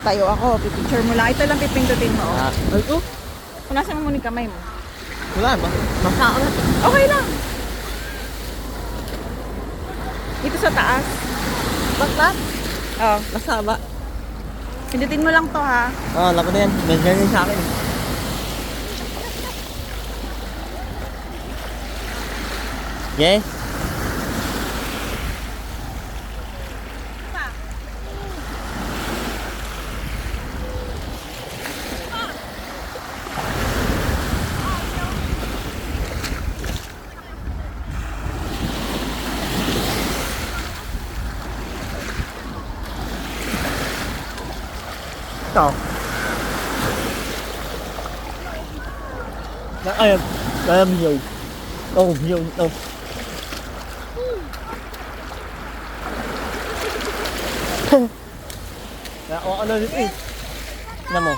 Tayo ako, pipicture mo lang. Ito lang pipindutin mo. Ay ko? Punasan mo muna yung kamay mo. Wala ba? Masakit. Okay lang. Dito sa taas. Baklat? Oh, Masaba. pindutin mo lang to ha. Oo, alam ko na yan. Ganyan sa akin. Yes? Ito. Ayam hiyaw. Oh, hiyaw. Oh. Ano dito eh? Tignan mo.